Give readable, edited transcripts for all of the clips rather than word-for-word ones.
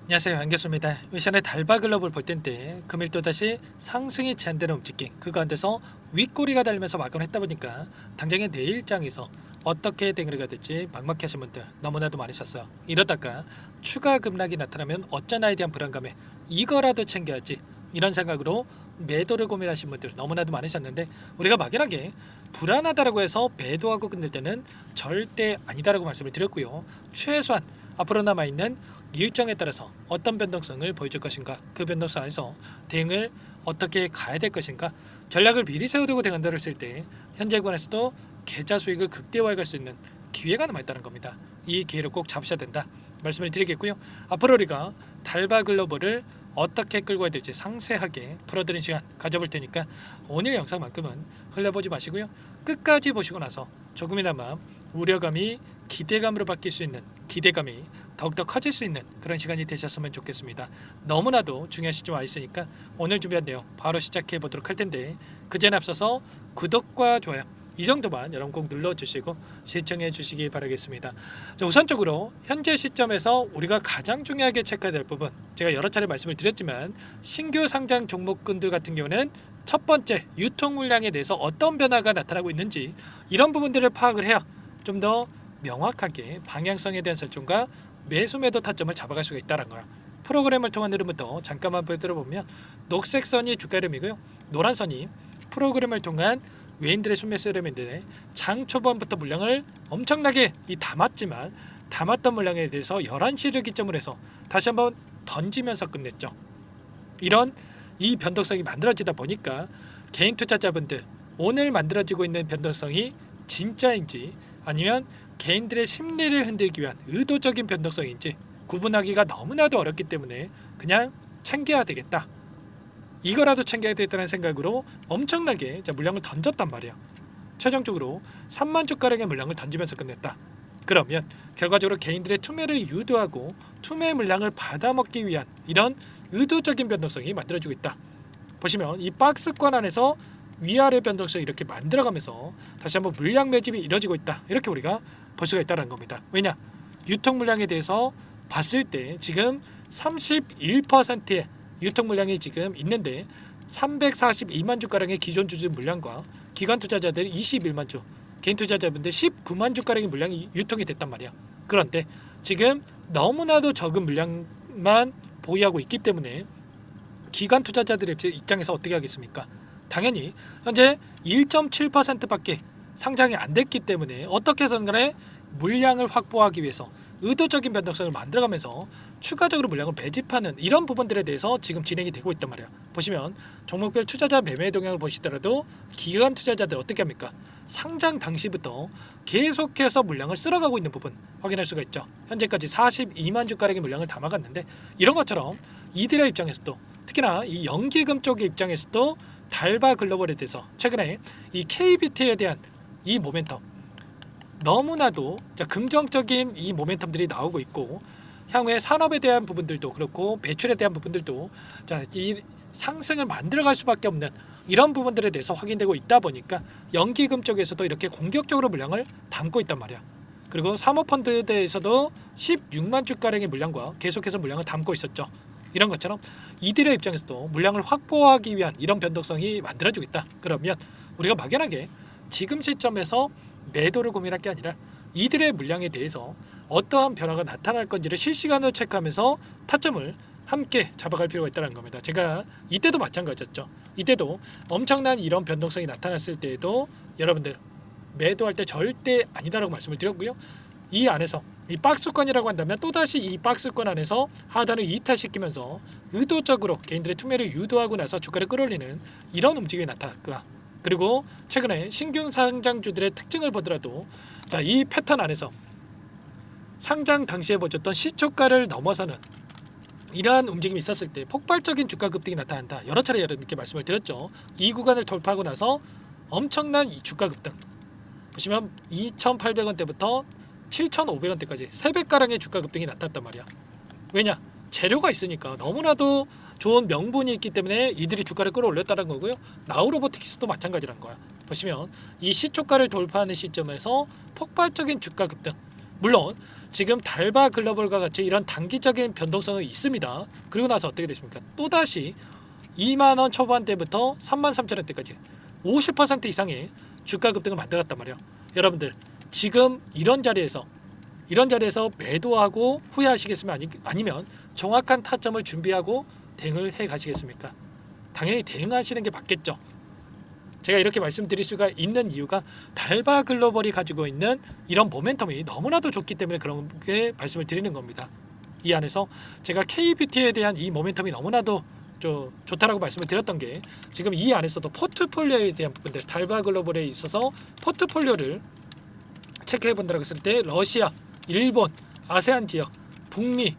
안녕하세요, 안겼습니다. 시간에 달바 글로벌 볼 텐데 금일 또다시 상승이 제한되는 움직임, 그 가운데서 윗꼬리가 달면서 마감을 했다 보니까 당장의 내일장에서 어떻게 대응을 해야 될지 막막해 하신 분들 너무나도 많으셨어요. 이러다가 추가 급락이 나타나면 어쩌나에 대한 불안감에 이거라도 챙겨야지, 이런 생각으로 매도를 고민하신 분들 너무나도 많으셨는데, 우리가 막연하게 불안하다라고 해서 매도하고 끝낼 때는 절대 아니다라고 말씀을 드렸고요. 최소한 앞으로 남아있는 일정에 따라서 어떤 변동성을 보여줄 것인가, 그 변동성 안에서 대응을 어떻게 가야 될 것인가, 전략을 미리 세워두고 대응한다고 했을 때 현재 구간에서도 계좌 수익을 극대화해 갈 수 있는 기회가 남아있다는 겁니다. 이 기회를 꼭 잡으셔야 된다 말씀을 드리겠고요. 앞으로 우리가 달바 글로벌을 어떻게 끌고 가야 될지 상세하게 풀어드린 시간 가져볼 테니까 오늘 영상만큼은 흘려보지 마시고요. 끝까지 보시고 나서 조금이나마 우려감이 기대감으로 바뀔 수 있는, 기대감이 더욱더 커질 수 있는 그런 시간이 되셨으면 좋겠습니다. 너무나도 중요한 시점 와 있으니까 오늘 준비한 내용 바로 시작해 보도록 할 텐데, 그전에 앞서서 구독과 좋아요 이 정도만 여러분 꼭 눌러주시고 시청해 주시기 바라겠습니다. 자, 우선적으로 현재 시점에서 우리가 가장 중요하게 체크해야 될 부분, 제가 여러 차례 말씀을 드렸지만 신규 상장 종목군들 같은 경우는 첫 번째 유통 물량에 대해서 어떤 변화가 나타나고 있는지, 이런 부분들을 파악을 해야 좀 더 명확하게 방향성에 대한 설정과 매수 매도 타점을 잡아갈 수가 있다는 거야. 프로그램을 통한 흐름부터 잠깐만 보여드려보면 녹색 선이 주가 흐름이고요, 노란 선이 프로그램을 통한 외인들의 순매수 흐름인데, 장 초반부터 물량을 엄청나게 담았지만 담았던 물량에 대해서 11시를 기점으로 해서 다시 한번 던지면서 끝냈죠. 이런 이 변동성이 만들어지다 보니까 개인 투자자분들, 오늘 만들어지고 있는 변동성이 진짜인지 아니면 개인들의 심리를 흔들기 위한 의도적인 변동성인지 구분하기가 너무나도 어렵기 때문에 그냥 챙겨야 되겠다, 이거라도 챙겨야 되겠다는 생각으로 엄청나게 물량을 던졌단 말이야. 최종적으로 3만 주가량의 물량을 던지면서 끝냈다. 그러면 결과적으로 개인들의 투매를 유도하고 투매 물량을 받아먹기 위한 이런 의도적인 변동성이 만들어지고 있다. 보시면 이 박스권 안에서 위아래 변동성이 이렇게 만들어가면서 다시 한번 물량 매집이 이루어지고 있다, 이렇게 우리가 볼 수가 있다는 겁니다. 왜냐? 유통 물량에 대해서 봤을 때 지금 31%의 유통 물량이 지금 있는데 342만 주가량의 기존 주주 물량과 기관 투자자들 21만 주, 개인 투자자분들 19만 주가량의 물량이 유통이 됐단 말이야. 그런데 지금 너무나도 적은 물량만 보유하고 있기 때문에 기관 투자자들의 입장에서 어떻게 하겠습니까? 당연히 현재 1.7%밖에 상장이 안 됐기 때문에 어떻게 해서든 간에 물량을 확보하기 위해서 의도적인 변동성을 만들어가면서 추가적으로 물량을 매집하는 이런 부분들에 대해서 지금 진행이 되고 있단 말이야. 보시면 종목별 투자자 매매 동향을 보시더라도 기관 투자자들 어떻게 합니까? 상장 당시부터 계속해서 물량을 쓸어가고 있는 부분 확인할 수가 있죠. 현재까지 42만 주가량의 물량을 담아갔는데, 이런 것처럼 이들의 입장에서도, 특히나 이 연기금 쪽의 입장에서도 달바 글로벌에 대해서 최근에 이 KBT에 대한 이 모멘텀, 너무나도 긍정적인 이 모멘텀들이 나오고 있고, 향후에 산업에 대한 부분들도 그렇고 매출에 대한 부분들도 이 상승을 만들어갈 수밖에 없는 이런 부분들에 대해서 확인되고 있다 보니까 연기금 쪽에서도 이렇게 공격적으로 물량을 담고 있단 말이야. 그리고 사모펀드에서도 16만 주가량의 물량과 계속해서 물량을 담고 있었죠. 이런 것처럼 이들의 입장에서도 물량을 확보하기 위한 이런 변동성이 만들어지고 있다. 그러면 우리가 막연하게 지금 시점에서 매도를 고민할 게 아니라 이들의 물량에 대해서 어떠한 변화가 나타날 건지를 실시간으로 체크하면서 타점을 함께 잡아갈 필요가 있다는 겁니다. 제가 이때도 마찬가지였죠. 이때도 엄청난 이런 변동성이 나타났을 때에도 여러분들 매도할 때 절대 아니다라고 말씀을 드렸고요. 이 안에서 이 박스권이라고 한다면 또다시 이 박스권 안에서 하단을 이탈시키면서 의도적으로 개인들의 투매를 유도하고 나서 주가를 끌어올리는 이런 움직임이 나타났다. 그리고 최근에 신규 상장주들의 특징을 보더라도 이 패턴 안에서 상장 당시에 보였던 시초가를 넘어서는 이러한 움직임이 있었을 때 폭발적인 주가 급등이 나타난다. 여러 차례 여러분께 말씀을 드렸죠. 이 구간을 돌파하고 나서 엄청난 이 주가 급등, 보시면 2,800원대부터 7,500원대까지 3배가량의 주가 급등이 나타났단 말이야. 왜냐? 재료가 있으니까, 너무나도 좋은 명분이 있기 때문에 이들이 주가를 끌어올렸다는 거고요. 나우로보틱스도 마찬가지라는 거야. 보시면 이 시초가를 돌파하는 시점에서 폭발적인 주가 급등, 물론 지금 달바 글로벌과 같이 이런 단기적인 변동성은 있습니다. 그리고 나서 어떻게 되십니까? 또다시 2만 원 초반대부터 3만 3천 원대까지 50% 이상의 주가 급등을 만들었단 말이에요. 여러분들 지금 이런 자리에서 매도하고 후회하시겠으면 아니면 정확한 타점을 준비하고 대응을 해 가시겠습니까? 당연히 대응하시는 게 맞겠죠. 제가 이렇게 말씀드릴 수가 있는 이유가 달바 글로벌이 가지고 있는 이런 모멘텀이 너무나도 좋기 때문에 그렇게 말씀을 드리는 겁니다. 이 안에서 제가 K뷰티에 대한 이 모멘텀이 너무나도 좋다라고 말씀을 드렸던 게 지금 이 안에서도 포트폴리오에 대한 부분들 달바 글로벌에 있어서 포트폴리오를 체크해 본다고 했을 때 러시아, 일본, 아세안 지역, 북미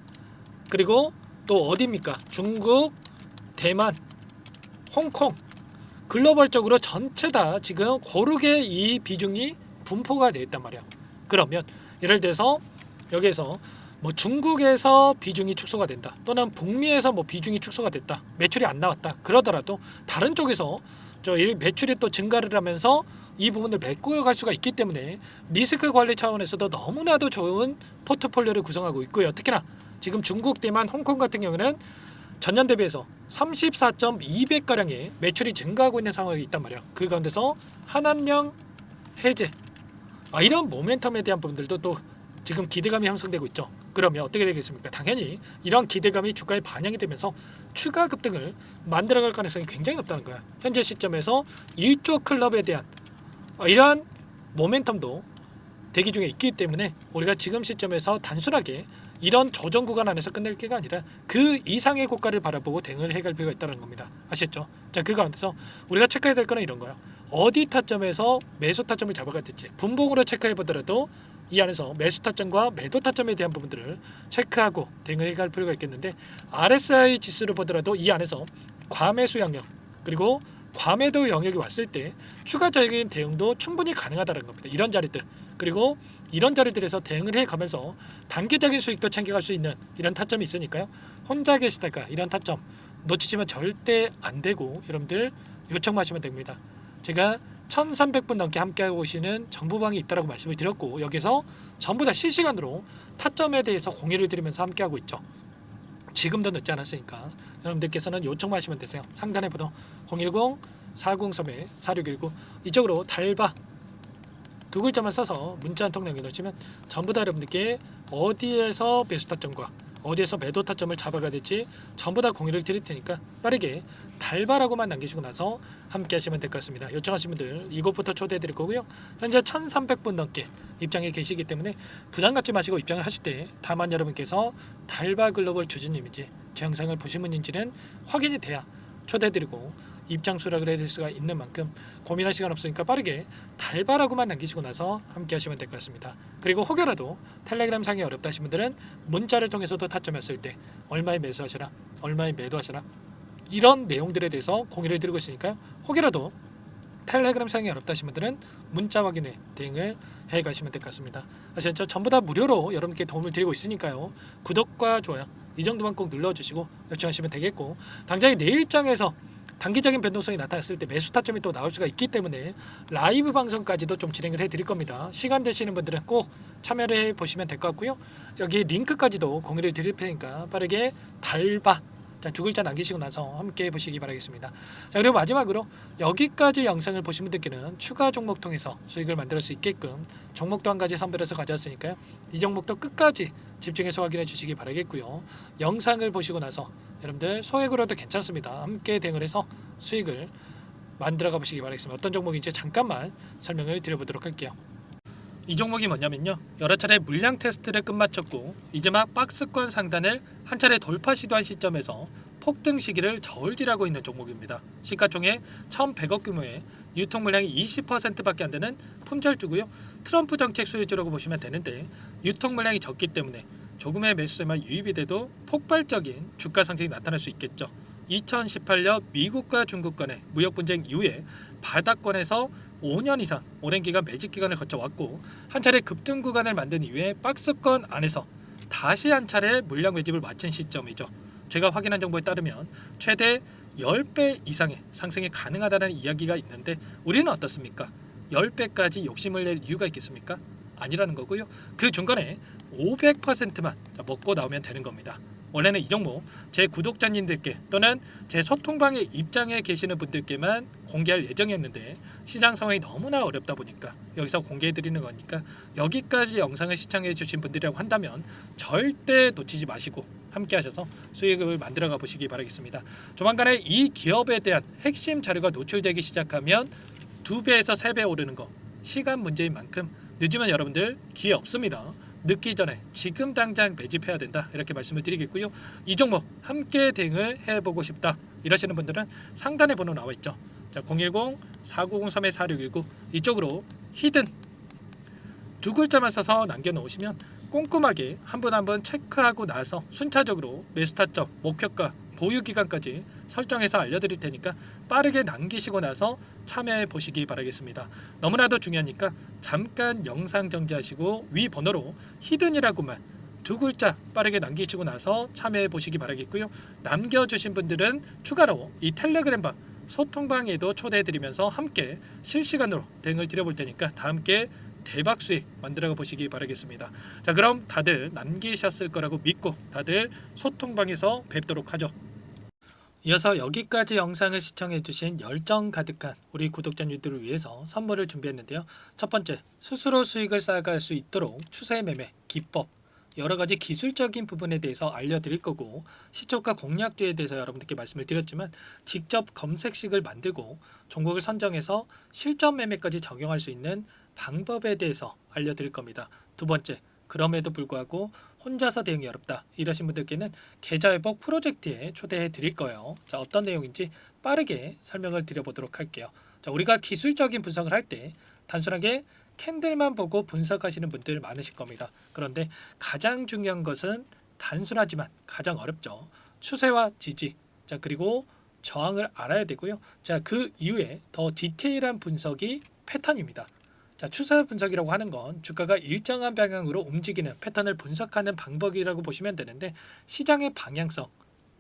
그리고 또 어디입니까? 중국, 대만, 홍콩 글로벌적으로 전체 다 지금 고르게 이 비중이 분포가 되어 있단 말이야. 그러면 예를 들어서 여기에서 뭐 중국에서 비중이 축소가 된다 또는 북미에서 뭐 비중이 축소가 됐다 매출이 안 나왔다 그러더라도 다른 쪽에서 이 매출이 또 증가를 하면서 이 부분을 메꿔 갈 수가 있기 때문에 리스크 관리 차원에서도 너무나도 좋은 포트폴리오를 구성하고 있고요. 특히나 지금 중국, 대만, 홍콩 같은 경우는 전년 대비해서 34.2배가량의 매출이 증가하고 있는 상황이 있단 말이에요. 그 가운데서 한한령 해제 이런 모멘텀에 대한 부분들도 또 지금 기대감이 형성되고 있죠. 그러면 어떻게 되겠습니까? 당연히 이런 기대감이 주가에 반영이 되면서 추가 급등을 만들어갈 가능성이 굉장히 높다는 거예요. 현재 시점에서 1조 클럽에 대한 이러한 모멘텀도 대기 중에 있기 때문에 우리가 지금 시점에서 단순하게 이런 조정 구간 안에서 끝낼 게가 아니라 그 이상의 고가를 바라보고 대응을 해갈 필요가 있다는 겁니다. 아시겠죠? 자, 그 가운데서 우리가 체크해야 될 거는 이런 거예요. 어디 타점에서 매수 타점을 잡아야 될지 분봉으로 체크해 보더라도 이 안에서 매수 타점과 매도 타점에 대한 부분들을 체크하고 대응을 해갈 필요가 있겠는데 RSI 지수를 보더라도 이 안에서 과매수 영역 그리고 과매도 영역이 왔을 때 추가적인 대응도 충분히 가능하다는 겁니다. 이런 자리들 그리고 이런 자리들에서 대응을 해가면서 단기적인 수익도 챙겨갈 수 있는 이런 타점이 있으니까요. 혼자 계시다가 이런 타점 놓치시면 절대 안 되고 여러분들 요청하시면 됩니다. 제가 1300분 넘게 함께하고 계시는 정보방이 있다고 말씀을 드렸고 여기서 전부 다 실시간으로 타점에 대해서 공유를 드리면서 함께하고 있죠. 지금도 늦지 않았으니까 여러분들께서는 요청만 하시면 되세요. 상단에 번호 010-4031-4619 이쪽으로 달바 두 글자만 써서 문자 한 통 남겨놓으시면 전부 다 여러분들께 어디에서 매수 타점과 어디에서 매도 타점을 잡아가야 될지 전부 다 공유를 드릴 테니까 빠르게 달바라고만 남기시고 나서 함께 하시면 될 것 같습니다. 요청하신 분들 이곳부터 초대해 드릴 거고요. 현재 1300분 넘게 입장해 계시기 때문에 부담 갖지 마시고 입장을 하실 때 다만 여러분께서 달바 글로벌 주주님인지 제 영상을 보신 분인지는 확인이 돼야 초대해 드리고 입장 수락을 해드릴 수가 있는 만큼 고민할 시간 없으니까 빠르게 달바라고만 남기시고 나서 함께 하시면 될 것 같습니다. 그리고 혹여라도 텔레그램 상이 어렵다 하신 분들은 문자를 통해서도 타점했을 때 얼마에 매수하시라 얼마에 매도하시라 이런 내용들에 대해서 공유를 드리고 있으니까요. 혹여라도 텔레그램 상이 어렵다 하신 분들은 문자 확인에 대응을 해 가시면 될 것 같습니다. 아시죠? 전부 다 무료로 여러분께 도움을 드리고 있으니까요. 구독과 좋아요 이 정도만 꼭 눌러주시고 요청하시면 되겠고 당장에 내일장에서 단기적인 변동성이 나타났을 때 매수 타점이 또 나올 수가 있기 때문에 라이브 방송까지도 좀 진행을 해드릴 겁니다. 시간 되시는 분들은 꼭 참여를 해보시면 될 것 같고요. 여기 링크까지도 공유를 드릴 테니까 빠르게 달바 두 글자 남기시고 나서 함께 해보시기 바라겠습니다. 자, 그리고 마지막으로 여기까지 영상을 보신 분들께는 추가 종목 통해서 수익을 만들 수 있게끔 종목도 한 가지 선별해서 가져왔으니까요. 이 종목도 끝까지 집중해서 확인해 주시기 바라겠고요. 영상을 보시고 나서 여러분들 소액으로도 괜찮습니다. 함께 대응을 해서 수익을 만들어 가보시기 바라겠습니다. 어떤 종목인지 잠깐만 설명을 드려보도록 할게요. 이 종목이 뭐냐면요. 여러 차례 물량 테스트를 끝마쳤고 이제 막 박스권 상단을 한 차례 돌파 시도한 시점에서 폭등 시기를 저울질하고 있는 종목입니다. 시가총액 1,100억 규모의 유통 물량이 20%밖에 안 되는 품절주고요. 트럼프 정책 수혜주라고 보시면 되는데 유통 물량이 적기 때문에 조금의 매수세만 유입이 돼도 폭발적인 주가 상승이 나타날 수 있겠죠. 2018년 미국과 중국 간의 무역 분쟁 이후에 바닥권에서 5년 이상 오랜 기간 매집 기간을 거쳐왔고 한 차례 급등 구간을 만든 이후에 박스권 안에서 다시 한 차례 물량 매집을 마친 시점이죠. 제가 확인한 정보에 따르면 최대 10배 이상의 상승이 가능하다는 이야기가 있는데 우리는 어떻습니까? 10배까지 욕심을 낼 이유가 있겠습니까? 아니라는 거고요. 그 중간에 500%만 먹고 나오면 되는 겁니다. 원래는 이 종목 제 구독자님들께 또는 제 소통방에 입장해 계시는 분들께만 공개할 예정이었는데 시장 상황이 너무나 어렵다 보니까 여기서 공개해 드리는 거니까 여기까지 영상을 시청해 주신 분들이라고 한다면 절대 놓치지 마시고 함께 하셔서 수익을 만들어 가 보시기 바라겠습니다. 조만간에 이 기업에 대한 핵심 자료가 노출되기 시작하면 2배에서 3배 오르는 거 시간 문제인 만큼 늦으면 여러분들 기회 없습니다. 늦기 전에 지금 당장 매집해야 된다 이렇게 말씀을 드리겠고요. 이 종목 함께 대응을 해보고 싶다 이러시는 분들은 상단에 번호 나와 있죠. 자, 010-4903-4619 이쪽으로 히든 두 글자만 써서 남겨놓으시면 꼼꼼하게 한 분 한 분 체크하고 나서 순차적으로 매수 타점, 목표가, 보유 기간까지 설정해서 알려드릴 테니까 빠르게 남기시고 나서 참여해 보시기 바라겠습니다. 너무나도 중요하니까 잠깐 영상 정지하시고 위 번호로 히든이라고만 두 글자 빠르게 남기시고 나서 참여해 보시기 바라겠고요. 남겨주신 분들은 추가로 이 텔레그램방 소통방에도 초대해 드리면서 함께 실시간으로 대응을 드려볼 테니까 다 함께 대박 수익 만들어 보시기 바라겠습니다. 자, 그럼 다들 남기셨을 거라고 믿고 다들 소통방에서 뵙도록 하죠. 이어서 여기까지 영상을 시청해 주신 열정 가득한 우리 구독자님들을 위해서 선물을 준비했는데요. 첫 번째, 스스로 수익을 쌓아갈 수 있도록 추세 매매 기법 여러 가지 기술적인 부분에 대해서 알려드릴 거고 시초가 공략주에 대해서 여러분들께 말씀을 드렸지만 직접 검색식을 만들고 종목을 선정해서 실전 매매까지 적용할 수 있는 방법에 대해서 알려드릴 겁니다. 두 번째, 그럼에도 불구하고 혼자서 대응이 어렵다 이러신 분들께는 계좌회복 프로젝트에 초대해 드릴 거예요. 자, 어떤 내용인지 빠르게 설명을 드려보도록 할게요. 자, 우리가 기술적인 분석을 할 때 단순하게 캔들만 보고 분석하시는 분들 많으실 겁니다. 그런데 가장 중요한 것은 단순하지만 가장 어렵죠. 추세와 지지, 자, 그리고 저항을 알아야 되고요. 자, 그 이후에 더 디테일한 분석이 패턴입니다. 자, 추세 분석이라고 하는 건 주가가 일정한 방향으로 움직이는 패턴을 분석하는 방법이라고 보시면 되는데 시장의 방향성,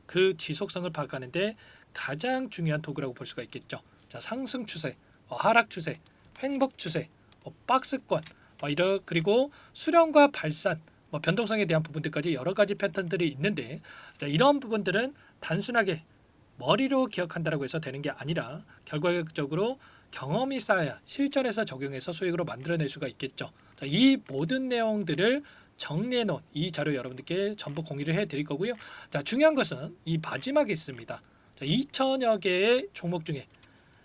그 지속성을 파악하는데 가장 중요한 도구라고 볼 수가 있겠죠. 자, 상승 추세, 하락 추세, 횡복 추세, 박스권, 그리고 수렴과 발산, 변동성에 대한 부분들까지 여러 가지 패턴들이 있는데 자, 이런 부분들은 단순하게 머리로 기억한다라고 해서 되는 게 아니라 결과적으로 경험이 쌓아야 실전에서 적용해서 수익으로 만들어낼 수가 있겠죠. 자, 이 모든 내용들을 정리해 놓은 이 자료 여러분들께 전부 공유를 해 드릴 거고요. 자, 중요한 것은 이 마지막에 있습니다. 자, 2천여 개의 종목 중에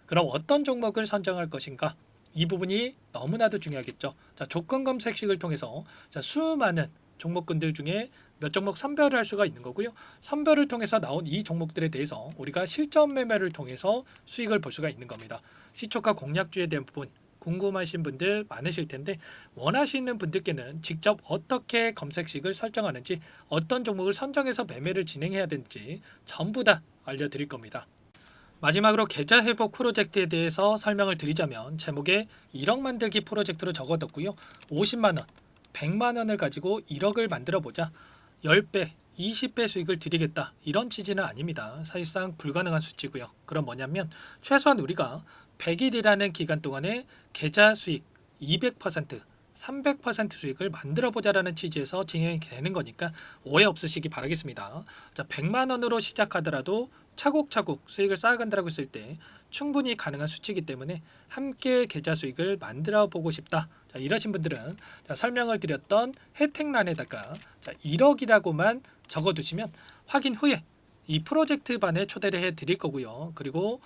그럼 어떤 종목을 선정할 것인가? 이 부분이 너무나도 중요하겠죠. 자, 조건 검색식을 통해서 자, 수많은 종목군들 중에 몇 종목 선별을 할 수가 있는 거고요. 선별을 통해서 나온 이 종목들에 대해서 우리가 실전 매매를 통해서 수익을 볼 수가 있는 겁니다. 시초가 공략주에 대한 부분 궁금하신 분들 많으실 텐데 원하시는 분들께는 직접 어떻게 검색식을 설정하는지 어떤 종목을 선정해서 매매를 진행해야 되는지 전부 다 알려드릴 겁니다. 마지막으로 계좌 회복 프로젝트에 대해서 설명을 드리자면 제목에 1억 만들기 프로젝트로 적어뒀고요. 50만 원, 100만 원을 가지고 1억을 만들어 보자. 10배, 20배 수익을 드리겠다. 이런 취지는 아닙니다. 사실상 불가능한 수치고요. 그럼 뭐냐면 최소한 우리가 100일이라는 기간 동안에 계좌 수익 200%, 300% 수익을 만들어 보자라는 취지에서 진행이 되는 거니까 오해 없으시기 바라겠습니다. 자, 100만 원으로 시작하더라도 차곡차곡 수익을 쌓아간다고 했을 때 충분히 가능한 수치이기 때문에 함께 계좌 수익을 만들어 보고 싶다. 자, 이러신 분들은 자, 설명을 드렸던 혜택란에다가 자, 1억이라고만 적어두시면 확인 후에 이 프로젝트 반에 초대를 해 드릴 거고요. 그리고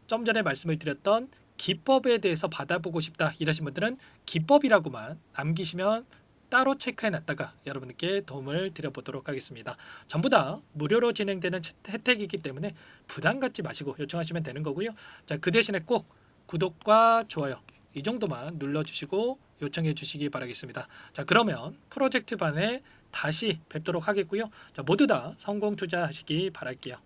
좀 전에 말씀을 드렸던 기법에 대해서 받아보고 싶다 이러신 분들은 기법이라고만 남기시면 따로 체크해 놨다가 여러분께 도움을 드려보도록 하겠습니다. 전부 다 무료로 진행되는 혜택이기 때문에 부담 갖지 마시고 요청하시면 되는 거고요. 자, 그 대신에 꼭 구독과 좋아요 이 정도만 눌러주시고 요청해 주시기 바라겠습니다. 자, 그러면 프로젝트 반에 다시 뵙도록 하겠고요. 자, 모두 다 성공 투자하시기 바랄게요.